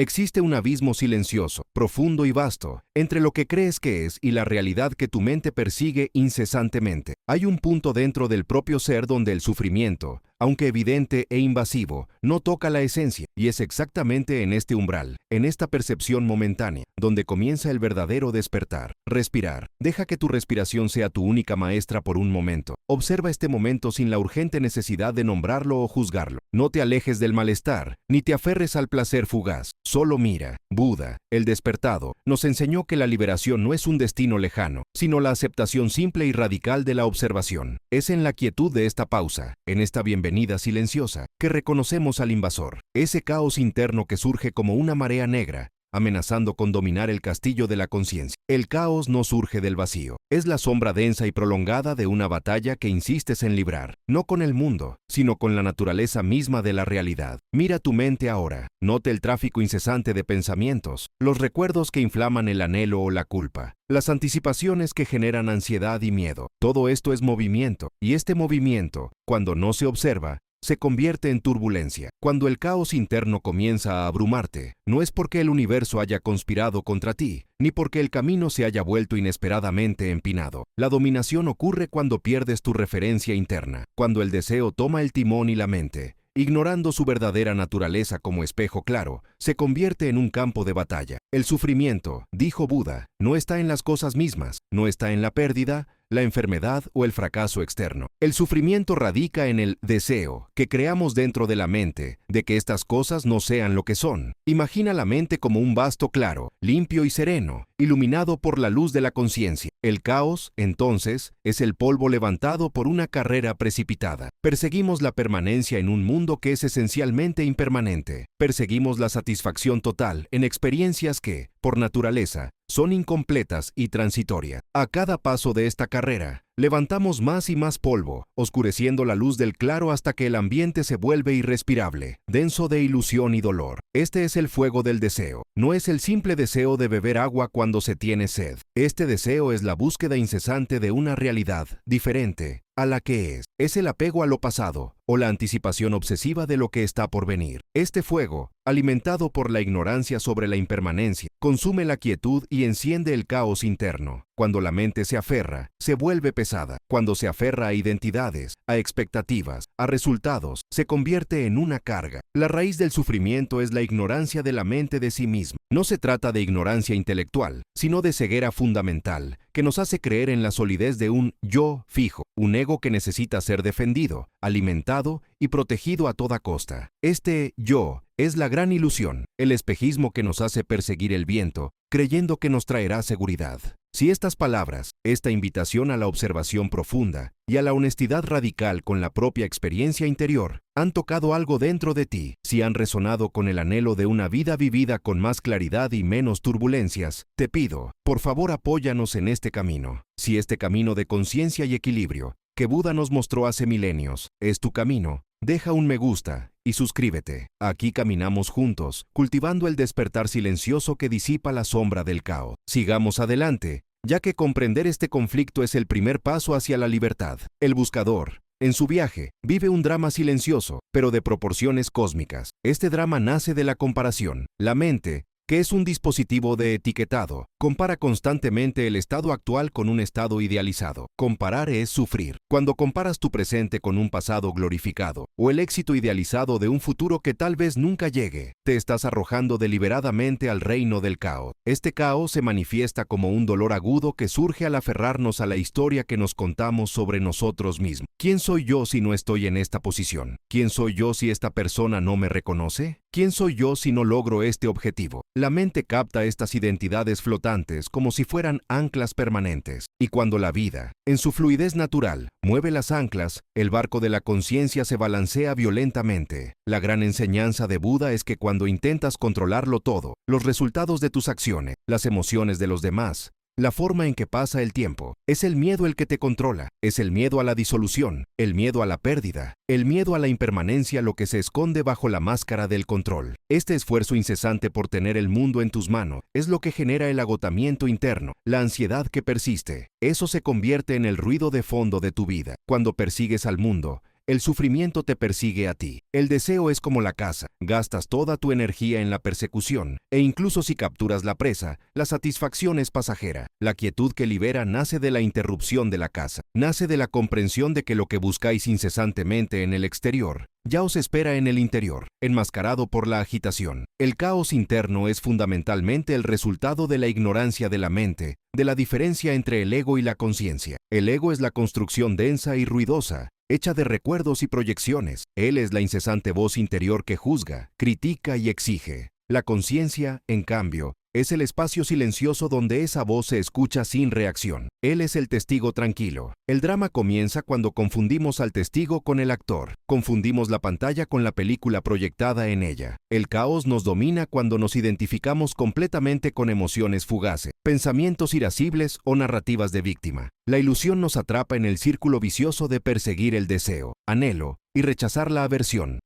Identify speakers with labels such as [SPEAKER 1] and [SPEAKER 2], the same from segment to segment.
[SPEAKER 1] Existe un abismo silencioso, profundo y vasto, entre lo que crees que es y la realidad que tu mente persigue incesantemente. Hay un punto dentro del propio ser donde el sufrimiento, aunque evidente e invasivo, no toca la esencia, y es exactamente en este umbral, en esta percepción momentánea, donde comienza el verdadero despertar. Respirar. Deja que tu respiración sea tu única maestra por un momento. Observa este momento sin la urgente necesidad de nombrarlo o juzgarlo. No te alejes del malestar, ni te aferres al placer fugaz. Solo mira. Buda, el despertado, nos enseñó que la liberación no es un destino lejano, sino la aceptación simple y radical de la observación. Es en la quietud de esta pausa, en esta bienvenida silenciosa, que reconocemos al invasor, ese caos interno que surge como una marea negra, amenazando con dominar el castillo de la conciencia. El caos no surge del vacío, es la sombra densa y prolongada de una batalla que insistes en librar, no con el mundo, sino con la naturaleza misma de la realidad. Mira tu mente ahora, note el tráfico incesante de pensamientos, los recuerdos que inflaman el anhelo o la culpa, las anticipaciones que generan ansiedad y miedo. Todo esto es movimiento, y este movimiento, cuando no se observa, se convierte en turbulencia. Cuando el caos interno comienza a abrumarte, no es porque el universo haya conspirado contra ti, ni porque el camino se haya vuelto inesperadamente empinado. La dominación ocurre cuando pierdes tu referencia interna, cuando el deseo toma el timón y la mente, ignorando su verdadera naturaleza como espejo claro, se convierte en un campo de batalla. El sufrimiento, dijo Buda, no está en las cosas mismas, no está en la pérdida, la enfermedad o el fracaso externo. El sufrimiento radica en el deseo que creamos dentro de la mente de que estas cosas no sean lo que son. Imagina la mente como un vasto claro, limpio y sereno, iluminado por la luz de la conciencia. El caos, entonces, es el polvo levantado por una carrera precipitada. Perseguimos la permanencia en un mundo que es esencialmente impermanente. Perseguimos la satisfacción total en experiencias que, por naturaleza, son incompletas y transitorias. A cada paso de esta carrera, levantamos más y más polvo, oscureciendo la luz del claro hasta que el ambiente se vuelve irrespirable, denso de ilusión y dolor. Este es el fuego del deseo. No es el simple deseo de beber agua cuando se tiene sed. Este deseo es la búsqueda incesante de una realidad diferente a la que es. Es el apego a lo pasado o la anticipación obsesiva de lo que está por venir. Este fuego, alimentado por la ignorancia sobre la impermanencia, consume la quietud y enciende el caos interno. Cuando la mente se aferra, se vuelve pesada. Cuando se aferra a identidades, a expectativas, a resultados, se convierte en una carga. La raíz del sufrimiento es la ignorancia de la mente de sí misma. No se trata de ignorancia intelectual, sino de ceguera fundamental, que nos hace creer en la solidez de un yo fijo, un ego que necesita ser defendido, alimentado y protegido a toda costa. Este yo es la gran ilusión, el espejismo que nos hace perseguir el viento, creyendo que nos traerá seguridad. Si estas palabras, esta invitación a la observación profunda y a la honestidad radical con la propia experiencia interior, han tocado algo dentro de ti, si han resonado con el anhelo de una vida vivida con más claridad y menos turbulencias, te pido, por favor apóyanos en este camino. Si este camino de conciencia y equilibrio, que Buda nos mostró hace milenios, es tu camino, deja un me gusta y suscríbete. Aquí caminamos juntos, cultivando el despertar silencioso que disipa la sombra del caos. Sigamos adelante, ya que comprender este conflicto es el primer paso hacia la libertad. El buscador, en su viaje, vive un drama silencioso, pero de proporciones cósmicas. Este drama nace de la comparación. La mente, que es un dispositivo de etiquetado, compara constantemente el estado actual con un estado idealizado. Comparar es sufrir. Cuando comparas tu presente con un pasado glorificado, o el éxito idealizado de un futuro que tal vez nunca llegue, te estás arrojando deliberadamente al reino del caos. Este caos se manifiesta como un dolor agudo que surge al aferrarnos a la historia que nos contamos sobre nosotros mismos. ¿Quién soy yo si no estoy en esta posición? ¿Quién soy yo si esta persona no me reconoce? ¿Quién soy yo si no logro este objetivo? La mente capta estas identidades flotantes como si fueran anclas permanentes. Y cuando la vida, en su fluidez natural, mueve las anclas, el barco de la conciencia se balancea violentamente. La gran enseñanza de Buda es que cuando intentas controlarlo todo, los resultados de tus acciones, las emociones de los demás, la forma en que pasa el tiempo, es el miedo el que te controla, es el miedo a la disolución, el miedo a la pérdida, el miedo a la impermanencia lo que se esconde bajo la máscara del control. Este esfuerzo incesante por tener el mundo en tus manos es lo que genera el agotamiento interno, la ansiedad que persiste. Eso se convierte en el ruido de fondo de tu vida. Cuando persigues al mundo, el sufrimiento te persigue a ti. El deseo es como la caza, gastas toda tu energía en la persecución, e incluso si capturas la presa, la satisfacción es pasajera. La quietud que libera nace de la interrupción de la caza, nace de la comprensión de que lo que buscáis incesantemente en el exterior ya os espera en el interior, enmascarado por la agitación. El caos interno es fundamentalmente el resultado de la ignorancia de la mente, de la diferencia entre el ego y la conciencia. El ego es la construcción densa y ruidosa, hecha de recuerdos y proyecciones. Él es la incesante voz interior que juzga, critica y exige. La conciencia, en cambio, es el espacio silencioso donde esa voz se escucha sin reacción. Él es el testigo tranquilo. El drama comienza cuando confundimos al testigo con el actor. Confundimos la pantalla con la película proyectada en ella. El caos nos domina cuando nos identificamos completamente con emociones fugaces, pensamientos irascibles o narrativas de víctima. La ilusión nos atrapa en el círculo vicioso de perseguir el deseo, anhelo, y rechazar la aversión.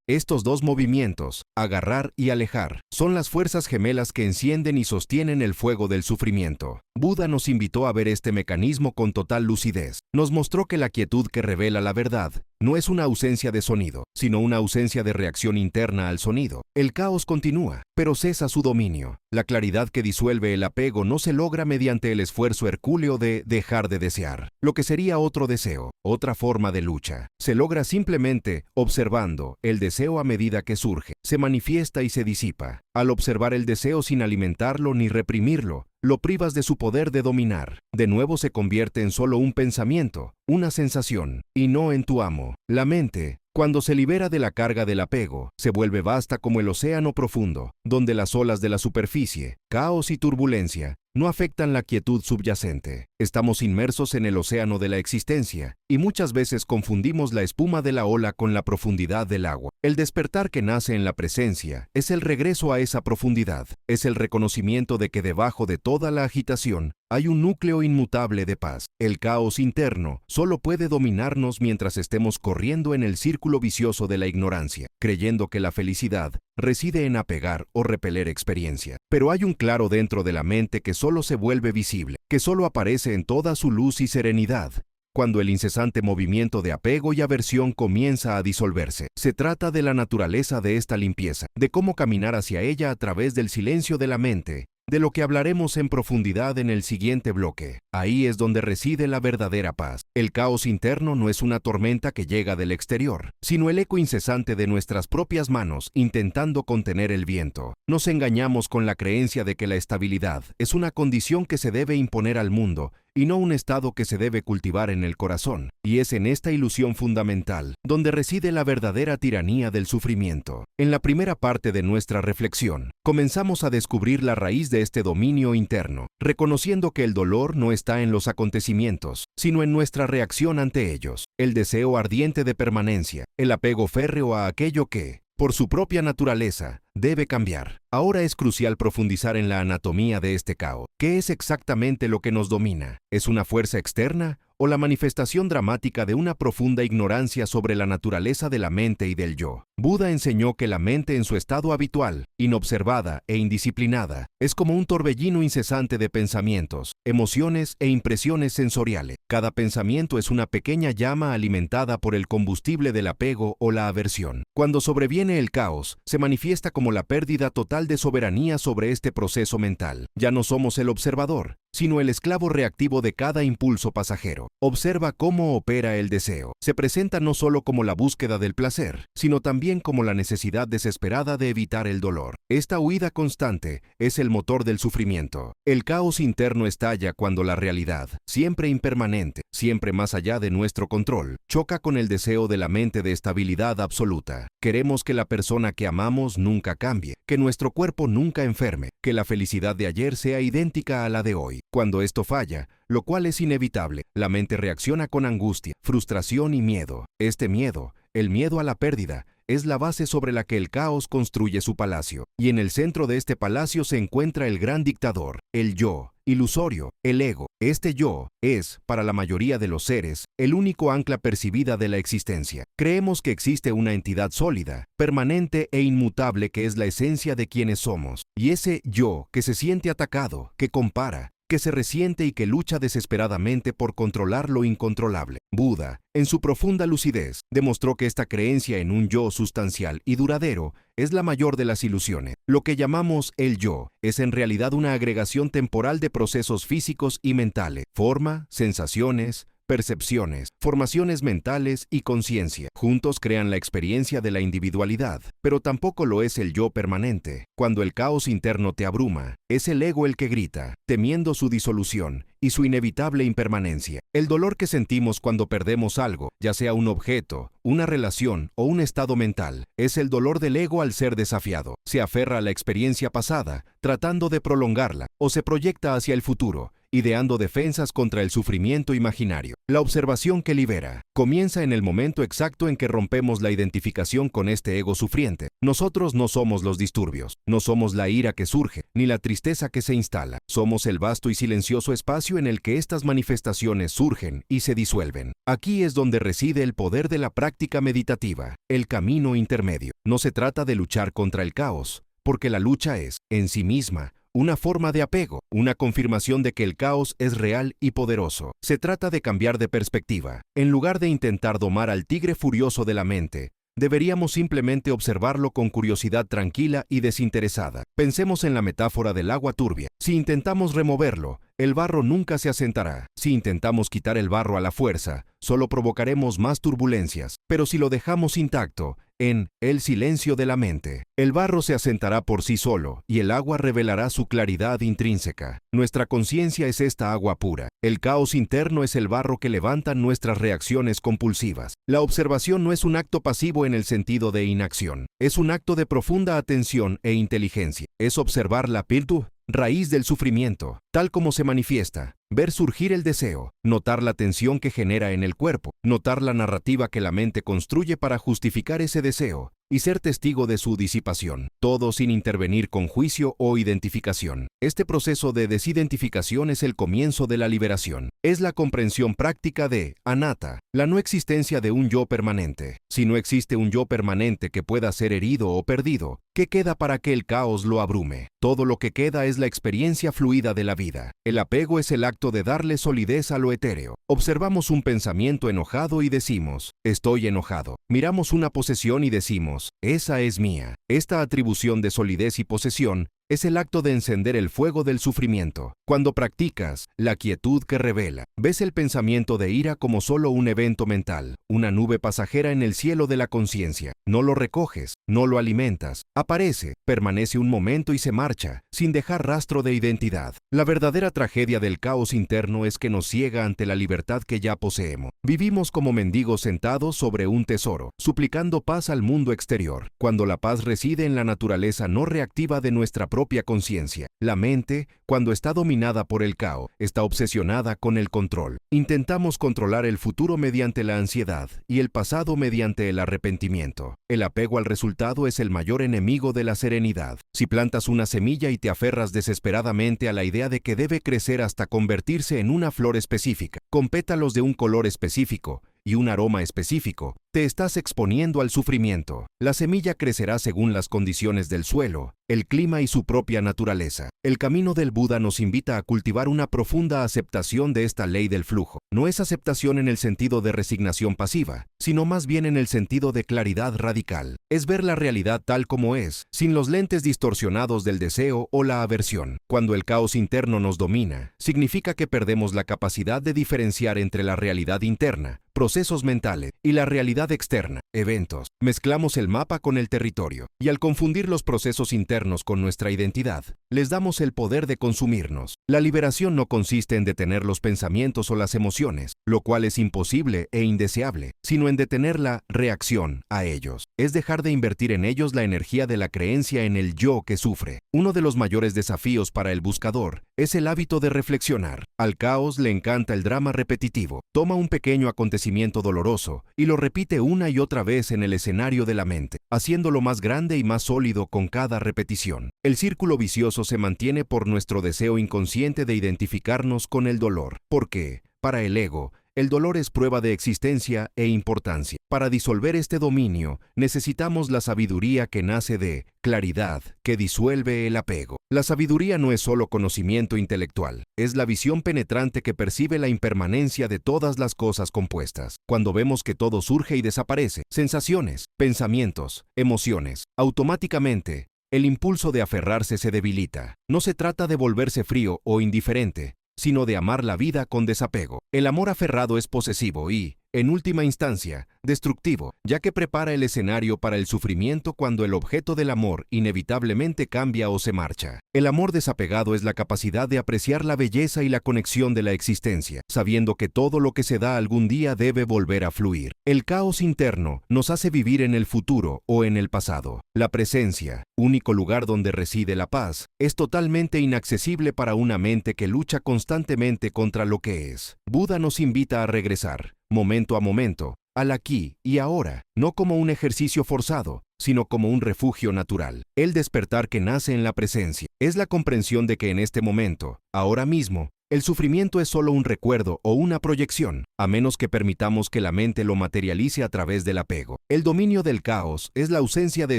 [SPEAKER 1] Estos dos movimientos, agarrar y alejar, son las fuerzas gemelas que encienden y sostienen el fuego del sufrimiento. Buda nos invitó a ver este mecanismo con total lucidez. Nos mostró que la quietud que revela la verdad no es una ausencia de sonido, sino una ausencia de reacción interna al sonido. El caos continúa, pero cesa su dominio. La claridad que disuelve el apego no se logra mediante el esfuerzo hercúleo de dejar de desear, lo que sería otro deseo, otra forma de lucha. Se logra simplemente observando el deseo a medida que surge, se manifiesta y se disipa. Al observar el deseo sin alimentarlo ni reprimirlo, lo privas de su poder de dominar. De nuevo se convierte en solo un pensamiento, una sensación, y no en tu amo. La mente, cuando se libera de la carga del apego, se vuelve vasta como el océano profundo, donde las olas de la superficie, caos y turbulencia, no afectan la quietud subyacente. Estamos inmersos en el océano de la existencia, y muchas veces confundimos la espuma de la ola con la profundidad del agua. El despertar que nace en la presencia es el regreso a esa profundidad, es el reconocimiento de que debajo de toda la agitación hay un núcleo inmutable de paz. El caos interno solo puede dominarnos mientras estemos corriendo en el círculo vicioso de la ignorancia, creyendo que la felicidad reside en apegar o repeler experiencia. Pero hay un claro dentro de la mente que solo se vuelve visible, que solo aparece en toda su luz y serenidad, cuando el incesante movimiento de apego y aversión comienza a disolverse. Se trata de la naturaleza de esta limpieza, de cómo caminar hacia ella a través del silencio de la mente, de lo que hablaremos en profundidad en el siguiente bloque. Ahí es donde reside la verdadera paz. El caos interno no es una tormenta que llega del exterior, sino el eco incesante de nuestras propias manos intentando contener el viento. Nos engañamos con la creencia de que la estabilidad es una condición que se debe imponer al mundo y no un estado que se debe cultivar en el corazón. Y es en esta ilusión fundamental donde reside la verdadera tiranía del sufrimiento. En la primera parte de nuestra reflexión, comenzamos a descubrir la raíz de este dominio interno, reconociendo que el dolor no está en los acontecimientos, sino en nuestra reacción ante ellos. El deseo ardiente de permanencia, el apego férreo a aquello que, por su propia naturaleza, debe cambiar. Ahora es crucial profundizar en la anatomía de este caos. ¿Qué es exactamente lo que nos domina? ¿Es una fuerza externa o la manifestación dramática de una profunda ignorancia sobre la naturaleza de la mente y del yo? Buda enseñó que la mente en su estado habitual, inobservada e indisciplinada, es como un torbellino incesante de pensamientos, emociones e impresiones sensoriales. Cada pensamiento es una pequeña llama alimentada por el combustible del apego o la aversión. Cuando sobreviene el caos, se manifiesta como la pérdida total de soberanía sobre este proceso mental. Ya no somos el observador, sino el esclavo reactivo de cada impulso pasajero. Observa cómo opera el deseo. Se presenta no solo como la búsqueda del placer, sino también como la necesidad desesperada de evitar el dolor. Esta huida constante es el motor del sufrimiento. El caos interno estalla cuando la realidad, siempre impermanente, siempre más allá de nuestro control, choca con el deseo de la mente de estabilidad absoluta. Queremos que la persona que amamos nunca cambie, que nuestro cuerpo nunca enferme, que la felicidad de ayer sea idéntica a la de hoy. Cuando esto falla, lo cual es inevitable, la mente reacciona con angustia, frustración y miedo. Este miedo, el miedo a la pérdida, es la base sobre la que el caos construye su palacio. Y en el centro de este palacio se encuentra el gran dictador, el yo, ilusorio, el ego. Este yo es, para la mayoría de los seres, el único ancla percibida de la existencia. Creemos que existe una entidad sólida, permanente e inmutable que es la esencia de quienes somos. Y ese yo que se siente atacado, que compara, que se resiente y que lucha desesperadamente por controlar lo incontrolable. Buda, en su profunda lucidez, demostró que esta creencia en un yo sustancial y duradero es la mayor de las ilusiones. Lo que llamamos el yo es en realidad una agregación temporal de procesos físicos y mentales, forma, sensaciones, percepciones, formaciones mentales y conciencia. Juntos crean la experiencia de la individualidad, pero tampoco lo es el yo permanente. Cuando el caos interno te abruma, es el ego el que grita, temiendo su disolución y su inevitable impermanencia. El dolor que sentimos cuando perdemos algo, ya sea un objeto, una relación o un estado mental, es el dolor del ego al ser desafiado. Se aferra a la experiencia pasada, tratando de prolongarla, o se proyecta hacia el futuro, ideando defensas contra el sufrimiento imaginario. La observación que libera comienza en el momento exacto en que rompemos la identificación con este ego sufriente. Nosotros no somos los disturbios, no somos la ira que surge, ni la tristeza que se instala. Somos el vasto y silencioso espacio en el que estas manifestaciones surgen y se disuelven. Aquí es donde reside el poder de la práctica meditativa, el camino intermedio. No se trata de luchar contra el caos, porque la lucha es, en sí misma, una forma de apego, una confirmación de que el caos es real y poderoso. Se trata de cambiar de perspectiva. En lugar de intentar domar al tigre furioso de la mente, deberíamos simplemente observarlo con curiosidad tranquila y desinteresada. Pensemos en la metáfora del agua turbia. Si intentamos removerlo, el barro nunca se asentará. Si intentamos quitar el barro a la fuerza, solo provocaremos más turbulencias. Pero si lo dejamos intacto, en el silencio de la mente, el barro se asentará por sí solo y el agua revelará su claridad intrínseca. Nuestra conciencia es esta agua pura. El caos interno es el barro que levantan nuestras reacciones compulsivas. La observación no es un acto pasivo en el sentido de inacción. Es un acto de profunda atención e inteligencia. Es observar la virtud, raíz del sufrimiento, tal como se manifiesta, ver surgir el deseo, notar la tensión que genera en el cuerpo, notar la narrativa que la mente construye para justificar ese deseo y ser testigo de su disipación, todo sin intervenir con juicio o identificación. Este proceso de desidentificación es el comienzo de la liberación. Es la comprensión práctica de anatta, la no existencia de un yo permanente. Si no existe un yo permanente que pueda ser herido o perdido, ¿qué queda para que el caos lo abrume? Todo lo que queda es la experiencia fluida de la vida. El apego es el acto de darle solidez a lo etéreo. Observamos un pensamiento enojado y decimos, estoy enojado. Miramos una posesión y decimos, esa es mía. Esta atribución de solidez y posesión es el acto de encender el fuego del sufrimiento. Cuando practicas la quietud que revela, ves el pensamiento de ira como solo un evento mental, una nube pasajera en el cielo de la conciencia. No lo recoges, no lo alimentas. Aparece, permanece un momento y se marcha, sin dejar rastro de identidad. La verdadera tragedia del caos interno es que nos ciega ante la libertad que ya poseemos. Vivimos como mendigos sentados sobre un tesoro, suplicando paz al mundo exterior, cuando la paz reside en la naturaleza no reactiva de nuestra propia conciencia. La mente, cuando está dominada por el caos, está obsesionada con el control. Intentamos controlar el futuro mediante la ansiedad y el pasado mediante el arrepentimiento. El apego al resultado es el mayor enemigo de la serenidad. Si plantas una semilla y te aferras desesperadamente a la idea de que debe crecer hasta convertirse en una flor específica, con pétalos de un color específico y un aroma específico, te estás exponiendo al sufrimiento. La semilla crecerá según las condiciones del suelo, el clima y su propia naturaleza. El camino del Buda nos invita a cultivar una profunda aceptación de esta ley del flujo. No es aceptación en el sentido de resignación pasiva, sino más bien en el sentido de claridad radical. Es ver la realidad tal como es, sin los lentes distorsionados del deseo o la aversión. Cuando el caos interno nos domina, significa que perdemos la capacidad de diferenciar entre la realidad interna, procesos mentales, y la realidad externa, eventos. Mezclamos el mapa con el territorio, y al confundir los procesos internos con nuestra identidad, les damos el poder de consumirnos. La liberación no consiste en detener los pensamientos o las emociones, lo cual es imposible e indeseable, sino en detener la reacción a ellos. Es dejar de invertir en ellos la energía de la creencia en el yo que sufre. Uno de los mayores desafíos para el buscador es el hábito de reflexionar. Al caos le encanta el drama repetitivo. Toma un pequeño acontecimiento doloroso y lo repite una y otra vez en el escenario de la mente, haciéndolo más grande y más sólido con cada repetición. El círculo vicioso se mantiene por nuestro deseo inconsciente de identificarnos con el dolor, porque, para el ego, El dolor es prueba de existencia e importancia. Para disolver este dominio, necesitamos la sabiduría que nace de claridad, que disuelve el apego. La sabiduría no es solo conocimiento intelectual, es la visión penetrante que percibe la impermanencia de todas las cosas compuestas. Cuando vemos que todo surge y desaparece, sensaciones, pensamientos, emociones, automáticamente, el impulso de aferrarse se debilita. No se trata de volverse frío o indiferente, sino de amar la vida con desapego. El amor aferrado es posesivo y, en última instancia, destructivo, ya que prepara el escenario para el sufrimiento cuando el objeto del amor inevitablemente cambia o se marcha. El amor desapegado es la capacidad de apreciar la belleza y la conexión de la existencia, sabiendo que todo lo que se da algún día debe volver a fluir. El caos interno nos hace vivir en el futuro o en el pasado. La presencia, único lugar donde reside la paz, es totalmente inaccesible para una mente que lucha constantemente contra lo que es. Buda nos invita a regresar, momento a momento, al aquí y ahora, no como un ejercicio forzado, sino como un refugio natural. El despertar que nace en la presencia es la comprensión de que en este momento, ahora mismo, el sufrimiento es solo un recuerdo o una proyección, a menos que permitamos que la mente lo materialice a través del apego. El dominio del caos es la ausencia de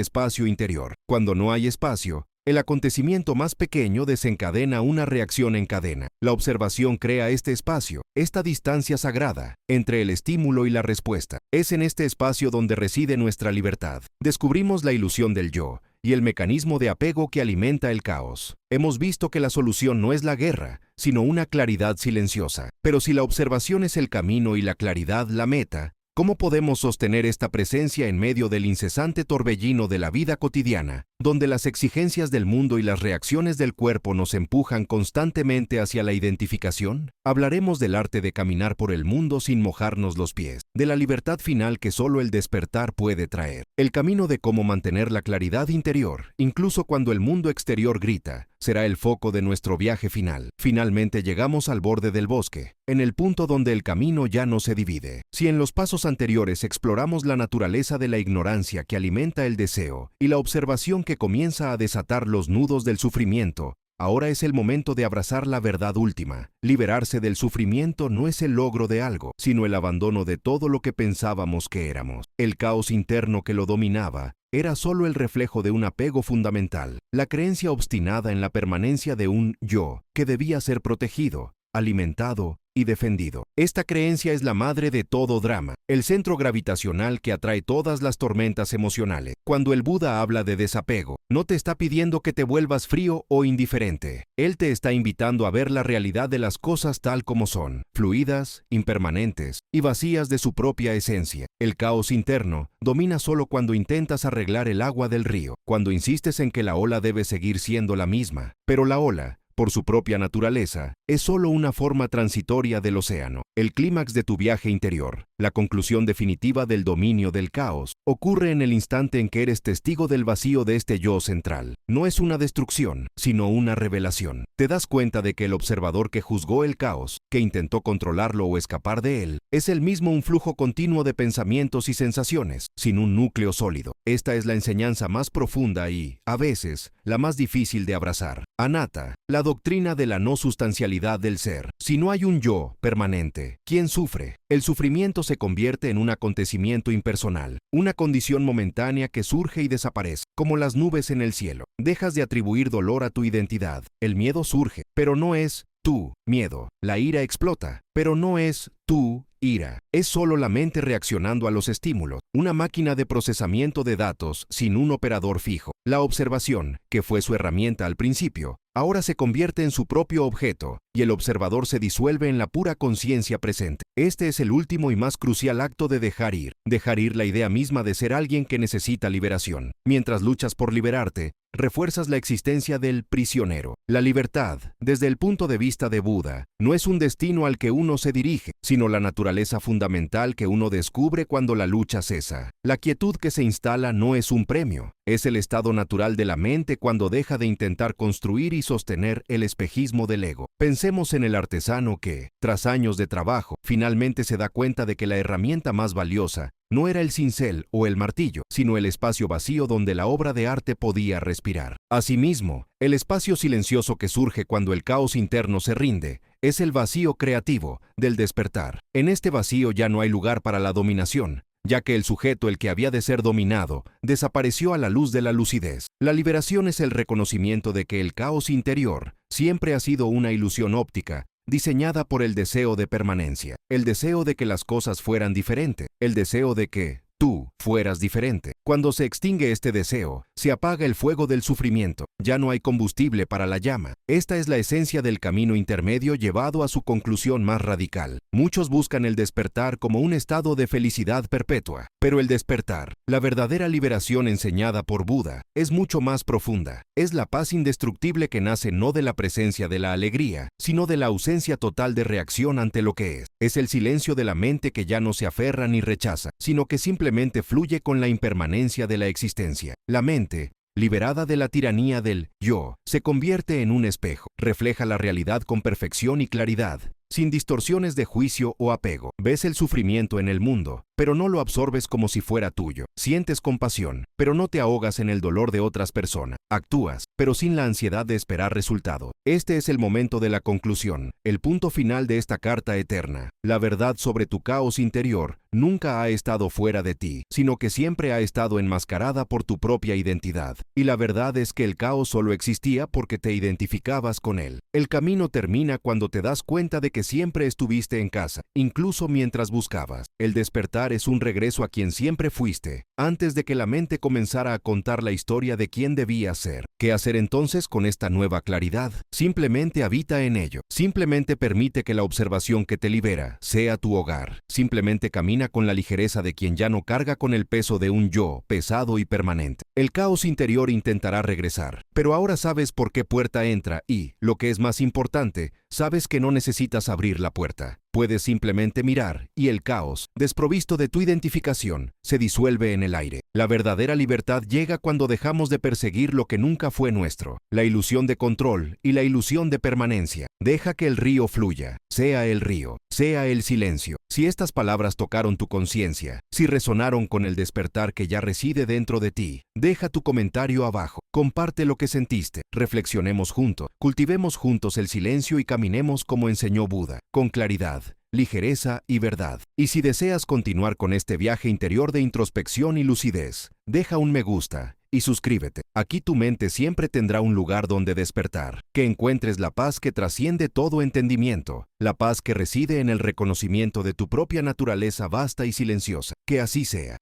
[SPEAKER 1] espacio interior. Cuando no hay espacio, el acontecimiento más pequeño desencadena una reacción en cadena. La observación crea este espacio, esta distancia sagrada, entre el estímulo y la respuesta. Es en este espacio donde reside nuestra libertad. Descubrimos la ilusión del yo y el mecanismo de apego que alimenta el caos. Hemos visto que la solución no es la guerra, sino una claridad silenciosa. Pero si la observación es el camino y la claridad la meta, ¿cómo podemos sostener esta presencia en medio del incesante torbellino de la vida cotidiana, donde las exigencias del mundo y las reacciones del cuerpo nos empujan constantemente hacia la identificación? Hablaremos del arte de caminar por el mundo sin mojarnos los pies, de la libertad final que solo el despertar puede traer, el camino de cómo mantener la claridad interior, incluso cuando el mundo exterior grita, será el foco de nuestro viaje final. Finalmente llegamos al borde del bosque, en el punto donde el camino ya no se divide. Si en los pasos anteriores exploramos la naturaleza de la ignorancia que alimenta el deseo y la observación que comienza a desatar los nudos del sufrimiento, ahora es el momento de abrazar la verdad última. Liberarse del sufrimiento no es el logro de algo, sino el abandono de todo lo que pensábamos que éramos. El caos interno que lo dominaba era solo el reflejo de un apego fundamental, la creencia obstinada en la permanencia de un yo que debía ser protegido, alimentado y defendido. Esta creencia es la madre de todo drama, el centro gravitacional que atrae todas las tormentas emocionales. Cuando el Buda habla de desapego, no te está pidiendo que te vuelvas frío o indiferente. Él te está invitando a ver la realidad de las cosas tal como son, fluidas, impermanentes y vacías de su propia esencia. El caos interno domina solo cuando intentas arreglar el agua del río, cuando insistes en que la ola debe seguir siendo la misma. Pero la ola, por su propia naturaleza, es solo una forma transitoria del océano. El clímax de tu viaje interior, la conclusión definitiva del dominio del caos, ocurre en el instante en que eres testigo del vacío de este yo central. No es una destrucción, sino una revelación. Te das cuenta de que el observador que juzgó el caos, que intentó controlarlo o escapar de él, es el mismo un flujo continuo de pensamientos y sensaciones, sin un núcleo sólido. Esta es la enseñanza más profunda y, a veces, la más difícil de abrazar. Anatta, la doctrina de la no sustancialidad del ser. Si no hay un yo permanente, ¿quién sufre? El sufrimiento se convierte en un acontecimiento impersonal, una condición momentánea que surge y desaparece, como las nubes en el cielo. Dejas de atribuir dolor a tu identidad. El miedo surge, pero no es tu miedo. La ira explota, pero no es tu ira. Es solo la mente reaccionando a los estímulos, una máquina de procesamiento de datos sin un operador fijo. La observación, que fue su herramienta al principio, ahora se convierte en su propio objeto, y el observador se disuelve en la pura conciencia presente. Este es el último y más crucial acto de dejar ir la idea misma de ser alguien que necesita liberación. Mientras luchas por liberarte, refuerzas la existencia del prisionero. La libertad, desde el punto de vista de Buda, no es un destino al que uno se dirige, sino la naturaleza fundamental que uno descubre cuando la lucha cesa. La quietud que se instala no es un premio, Es el estado natural de la mente cuando deja de intentar construir y sostener el espejismo del ego. Pensemos en el artesano que, tras años de trabajo, finalmente se da cuenta de que la herramienta más valiosa no era el cincel o el martillo, sino el espacio vacío donde la obra de arte podía respirar. Asimismo, el espacio silencioso que surge cuando el caos interno se rinde es el vacío creativo del despertar. En este vacío ya no hay lugar para la dominación, ya que el sujeto, el que había de ser dominado, desapareció a la luz de la lucidez. La liberación es el reconocimiento de que el caos interior siempre ha sido una ilusión óptica, diseñada por el deseo de permanencia, el deseo de que las cosas fueran diferentes, el deseo de que tú fueras diferente. Cuando se extingue este deseo, se apaga el fuego del sufrimiento. Ya no hay combustible para la llama. Esta es la esencia del camino intermedio llevado a su conclusión más radical. Muchos buscan el despertar como un estado de felicidad perpetua, pero el despertar, la verdadera liberación enseñada por Buda, es mucho más profunda. Es la paz indestructible que nace no de la presencia de la alegría, sino de la ausencia total de reacción ante lo que es. Es el silencio de la mente que ya no se aferra ni rechaza, sino que simplemente fluye con la impermanencia de la existencia. La mente, liberada de la tiranía del yo, se convierte en un espejo, refleja la realidad con perfección y claridad, sin distorsiones de juicio o apego. Ves el sufrimiento en el mundo, pero no lo absorbes como si fuera tuyo. Sientes compasión, pero no te ahogas en el dolor de otras personas. Actúas, pero sin la ansiedad de esperar resultado. Este es el momento de la conclusión, el punto final de esta carta eterna. La verdad sobre tu caos interior nunca ha estado fuera de ti, sino que siempre ha estado enmascarada por tu propia identidad. Y la verdad es que el caos solo existía porque te identificabas con él. El camino termina cuando te das cuenta de que siempre estuviste en casa, incluso mientras buscabas. El despertar es un regreso a quien siempre fuiste, antes de que la mente comenzara a contar la historia de quién debías ser. ¿Qué hacer entonces con esta nueva claridad? Simplemente habita en ello. Simplemente permite que la observación que te libera sea tu hogar. Simplemente camina con la ligereza de quien ya no carga con el peso de un yo pesado y permanente. El caos interior intentará regresar, pero ahora sabes por qué puerta entra y, lo que es más importante, sabes que no necesitas abrir la puerta. Puedes simplemente mirar y el caos, desprovisto de tu identificación, se disuelve en el aire. La verdadera libertad llega cuando dejamos de perseguir lo que nunca fue nuestro, la ilusión de control y la ilusión de permanencia. Deja que el río fluya, sea el río, sea el silencio. Si estas palabras tocaron tu conciencia, si resonaron con el despertar que ya reside dentro de ti, deja tu comentario abajo, comparte lo que sentiste, reflexionemos juntos, cultivemos juntos el silencio y caminemos como enseñó Buda, con claridad, ligereza y verdad. Y si deseas continuar con este viaje interior de introspección y lucidez, deja un me gusta y suscríbete. Aquí tu mente siempre tendrá un lugar donde despertar. Que encuentres la paz que trasciende todo entendimiento, la paz que reside en el reconocimiento de tu propia naturaleza vasta y silenciosa. Que así sea.